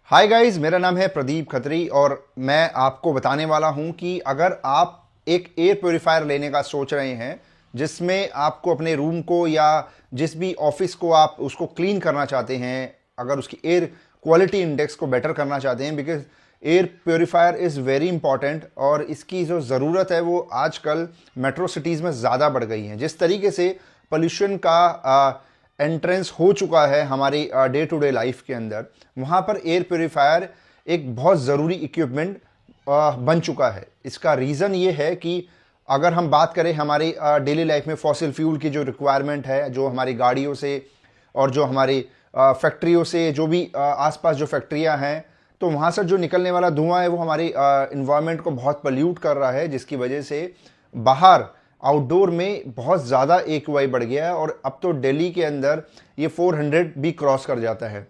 Hi guys, मेरा नाम है प्रदीप खत्री और मैं आपको बताने वाला हूं कि अगर आप एक एयर प्योरीफायर लेने का सोच रहे हैं जिसमें आपको अपने रूम को या जिस भी ऑफिस को आप उसको क्लीन करना चाहते हैं, अगर उसकी एयर क्वालिटी इंडेक्स को बेटर करना चाहते हैं, because air purifier is very important और इसकी जो ज़रूरत है वो आजकल मेट्रो सिटीज़ में ज़्यादा बढ़ गई है। जिस तरीके से पोल्यूशन का एंट्रेंस हो चुका है हमारी डे टू डे लाइफ के अंदर, वहाँ पर एयर प्योरीफायर एक बहुत ज़रूरी इक्विपमेंट बन चुका है। इसका रीज़न ये है कि अगर हम बात करें हमारी डेली लाइफ में फॉसिल फ्यूल की जो रिक्वायरमेंट है, जो हमारी गाड़ियों से और जो हमारी फैक्ट्रियों से, जो भी आसपास जो फैक्ट्रियां हैं, तो वहाँ से जो निकलने वाला धुआं है वो हमारी इन्वायरमेंट को बहुत पल्यूट कर रहा है, जिसकी वजह से बाहर आउटडोर में बहुत ज़्यादा AQI बढ़ गया है और अब तो दिल्ली के अंदर ये 400 भी क्रॉस कर जाता है।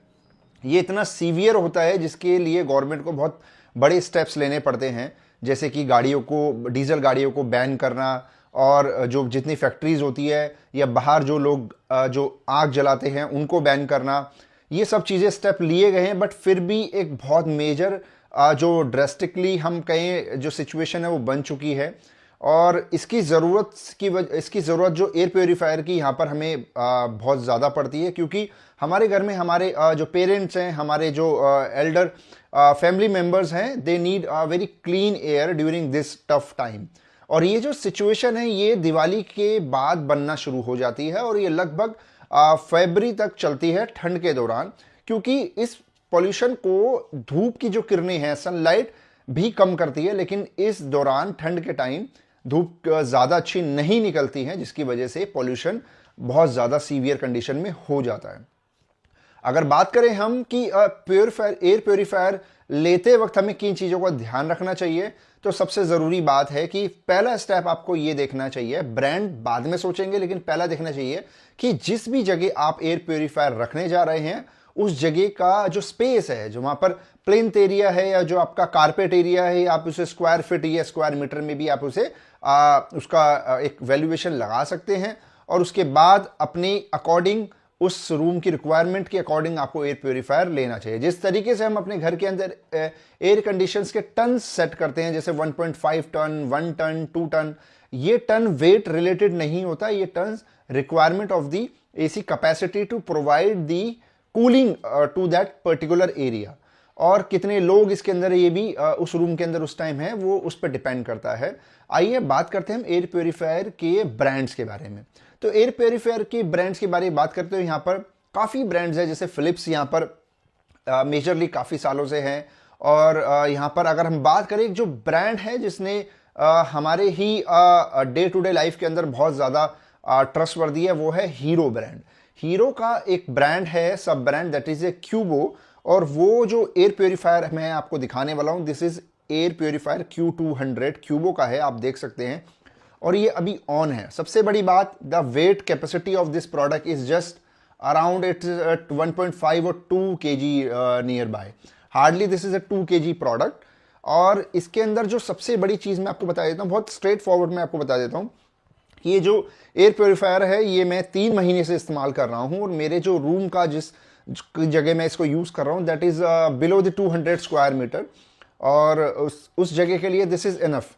ये इतना सीवियर होता है जिसके लिए गवर्नमेंट को बहुत बड़े स्टेप्स लेने पड़ते हैं, जैसे कि गाड़ियों को, डीजल गाड़ियों को बैन करना और जो जितनी फैक्ट्रीज होती है या बाहर जो लोग जो आग जलाते हैं उनको बैन करना। ये सब चीज़ें स्टेप लिए गए हैं, बट फिर भी एक बहुत मेजर जो ड्रेस्टिकली हम कहें जो सिचुएशन है वो बन चुकी है। और इसकी ज़रूरत जो एयर प्योरीफायर की यहाँ पर हमें बहुत ज़्यादा पड़ती है, क्योंकि हमारे घर में हमारे जो पेरेंट्स हैं, हमारे जो एल्डर फैमिली मेम्बर्स हैं, they need very clean air during this tough time. और ये जो सिचुएशन है ये दिवाली के बाद बनना शुरू हो जाती है और ये लगभग फरवरी तक चलती है ठंड के दौरान, क्योंकि इस पॉल्यूशन को धूप की जो किरणें हैं, सनलाइट भी कम करती है, लेकिन इस दौरान ठंड के टाइम धूप ज़्यादा अच्छी नहीं निकलती है, जिसकी वजह से पॉल्यूशन बहुत ज़्यादा सीवियर कंडीशन में हो जाता है। अगर बात करें हम कि एयर प्योरीफायर लेते वक्त हमें किन चीज़ों का ध्यान रखना चाहिए, तो सबसे ज़रूरी बात है कि पहला स्टेप आपको ये देखना चाहिए, ब्रांड बाद में सोचेंगे, लेकिन पहला देखना चाहिए कि जिस भी जगह आप एयर प्योरीफायर रखने जा रहे हैं उस जगह का जो स्पेस है, जो वहाँ पर प्लेन्थ एरिया है या जो आपका कारपेट एरिया है, आप उसे स्क्वायर फीट या स्क्वायर मीटर में भी आप उसे उसका एक वैल्यूएशन लगा सकते हैं और उसके बाद अपने अकॉर्डिंग, उस रूम की रिक्वायरमेंट के अकॉर्डिंग आपको एयर प्योरीफायर लेना चाहिए। जिस तरीके से हम अपने घर के अंदर एयर कंडीशंस के टन सेट करते हैं, जैसे 1.5 टन, 1 टन, 2 टन, ये टन वेट रिलेटेड नहीं होता, ये ton requirement of the AC capacity to provide the cooling to that particular area. और कितने लोग इसके अंदर ये भी उस रूम के अंदर उस टाइम है, वो उस पर डिपेंड करता है। आइए बात करते हैं हम एयर प्योरीफायर के ब्रांड्स के बारे में। तो एयर प्योरीफायर के ब्रांड्स के बारे में बात करते हो, यहाँ पर काफ़ी ब्रांड्स हैं, जैसे फिलिप्स यहाँ पर मेजरली काफ़ी सालों से हैं। और यहाँ पर अगर हम बात करें, जो ब्रांड है जिसने हमारे ही डे टू डे लाइफ के अंदर बहुत ज़्यादा ट्रस्टवर्दी है, वो है हीरो ब्रांड। हीरो का एक ब्रांड है, सब ब्रांड, दैट इज ए क्यूबो। और वो जो एयर प्योरीफायर मैं आपको दिखाने वाला हूँ, this is air purifier Q200 क्यूबो का है, आप देख सकते हैं, और ये अभी ऑन है। सबसे बड़ी बात, the wait capacity of this product is just around it 1.5 और 2 kg near by, hardly this is a 2 kg product. और इसके अंदर जो सबसे बड़ी चीज़ मैं आपको बता देता हूँ, बहुत स्ट्रेट फॉरवर्ड मैं आपको बता देता हूँ, ये जो एयर प्योरीफायर है ये मैं 3 महीने से इस्तेमाल कर रहा हूँ और मेरे जो रूम का जिस जगह मैं इसको यूज़ कर रहा हूँ, that is below the 200 square metre, और उस जगह के लिए दिस इज़ इनफ।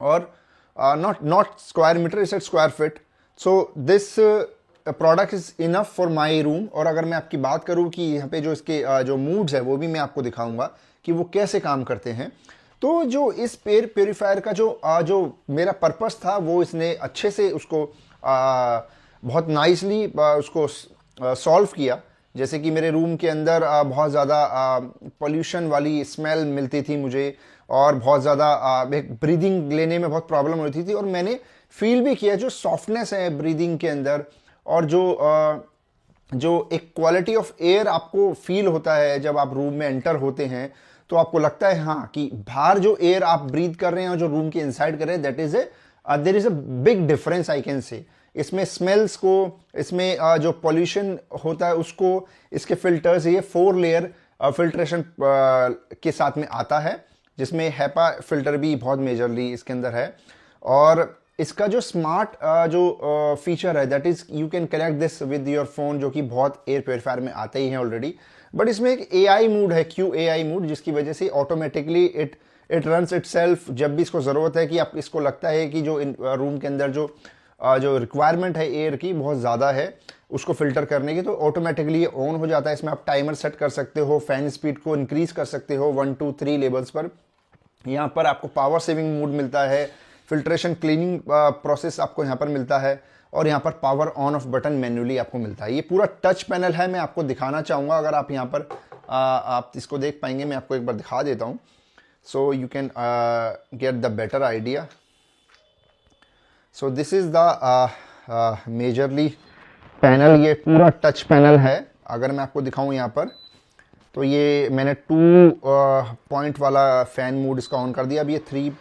और not square metre, it's square feet. So this product is enough for my room. और अगर मैं आपकी बात करूँ कि यहाँ पे जो इसके जो मूड्स है वो भी मैं आपको दिखाऊंगा कि वो कैसे काम करते हैं। तो जो इस एयर प्योरीफायर का जो मेरा पर्पस था, वो इसने अच्छे से उसको बहुत नाइसली उसको सॉल्व किया। जैसे कि मेरे रूम के अंदर बहुत ज़्यादा पोल्यूशन वाली स्मेल मिलती थी मुझे, और बहुत ज़्यादा एक ब्रीदिंग लेने में बहुत प्रॉब्लम होती थी, और मैंने फील भी किया जो सॉफ्टनेस है ब्रीदिंग के अंदर, और जो एक क्वालिटी ऑफ एयर आपको फील होता है जब आप रूम में एंटर होते हैं, तो आपको लगता है हाँ कि बाहर जो एयर आप ब्रीथ कर रहे हैं और जो रूम के इनसाइड कर रहे हैं, that is there is a big difference I can say. इसमें स्मेल्स को, इसमें जो पॉल्यूशन होता है उसको, इसके फिल्टर्स, ये 4 लेयर फिल्ट्रेशन के साथ में आता है, जिसमें हैपा फिल्टर भी बहुत मेजरली इसके अंदर है। और इसका जो स्मार्ट जो फीचर है that is you can connect this with your phone, जो कि बहुत एयर प्योरीफायर में आते ही हैं ऑलरेडी। बट इसमें एक एआई मोड है, QAI मोड, जिसकी वजह से ऑटोमेटिकली इट रन्स इटसेल्फ जब भी इसको ज़रूरत है कि आप इसको लगता है कि जो रूम के अंदर जो रिक्वायरमेंट है एयर की बहुत ज़्यादा है उसको फिल्टर करने की, तो ऑटोमेटिकली ये ऑन हो जाता है। इसमें आप टाइमर सेट कर सकते हो, फैन स्पीड को इंक्रीज कर सकते हो 1 2 3 लेवल्स पर। यहाँ पर आपको पावर सेविंग मोड मिलता है, फिल्ट्रेशन क्लीनिंग प्रोसेस आपको यहाँ पर मिलता है, और यहाँ पर power on off button manually आपको मिलता है। ये पूरा टच पैनल है, मैं आपको दिखाना चाहूँगा। अगर आप यहाँ पर आप इसको देख पाएंगे, मैं आपको एक बार दिखा देता हूँ, so you can get the better idea. So this is the majorly panel, ये पूरा टच पैनल है। अगर मैं आपको दिखाऊँ यहाँ पर, तो ये मैंने 2 पॉइंट वाला फ़ैन मोड इसका ऑन कर दिया। अब ये 3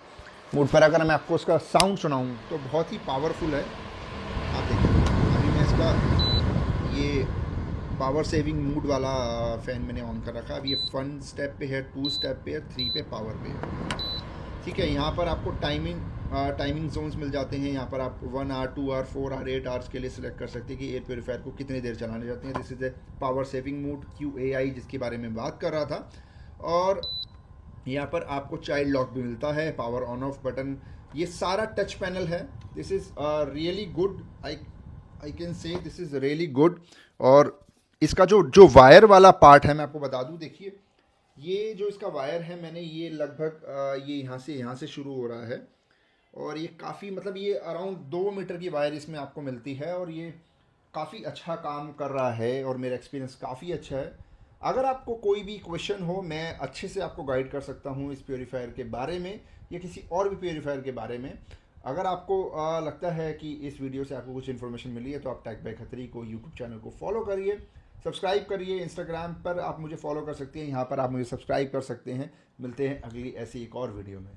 मोड पर अगर मैं आपको इसका साउंड सुनाऊँ तो बहुत ही पावरफुल है। आप देखिए, अभी मैं इसका ये पावर सेविंग मोड वाला फ़ैन मैंने ऑन कर रखा है। अब ये 1 स्टेप पे है, 2 स्टेप पे है, 3 पे पावर पे है। ठीक है, यहाँ पर आपको टाइमिंग जोन्स मिल जाते हैं। यहाँ पर आप 1 आवर, 2 आवर, 4 आवर, 8 आवर्स के लिए सिलेक्ट कर सकते हैं कि एयर प्योरीफायर को कितनी देर चलाने जाते हैं। This is a power saving mode, QAI, जिसके बारे में बात कर रहा था। और यहाँ पर आपको चाइल्ड लॉक भी मिलता है, पावर ऑन ऑफ बटन, ये सारा टच पैनल है। This is really good, I can से दिस इज़ रियली गुड। और इसका जो वायर वाला पार्ट है मैं आपको बता दूँ, देखिए ये जो इसका वायर है, मैंने ये लगभग ये यहाँ से शुरू हो रहा है, और ये काफ़ी मतलब ये अराउंड 2 मीटर की वायर इसमें आपको मिलती है, और ये काफ़ी अच्छा काम कर रहा है, और मेरा एक्सपीरियंस काफ़ी अच्छा है। अगर आपको कोई भी क्वेश्चन हो, मैं अच्छे से आपको गाइड कर सकता हूँ इस प्योरीफायर के बारे में या किसी और भी प्योरीफायर के बारे में। अगर आपको लगता है कि इस वीडियो से आपको कुछ इन्फॉर्मेशन मिली है, तो आप टेक बाय खत्री को यूट्यूब चैनल को फॉलो करिए, सब्सक्राइब करिए। इंस्टाग्राम पर आप मुझे फॉलो कर सकते हैं, यहाँ पर आप मुझे सब्सक्राइब कर सकते हैं। मिलते हैं अगली ऐसी एक और वीडियो में।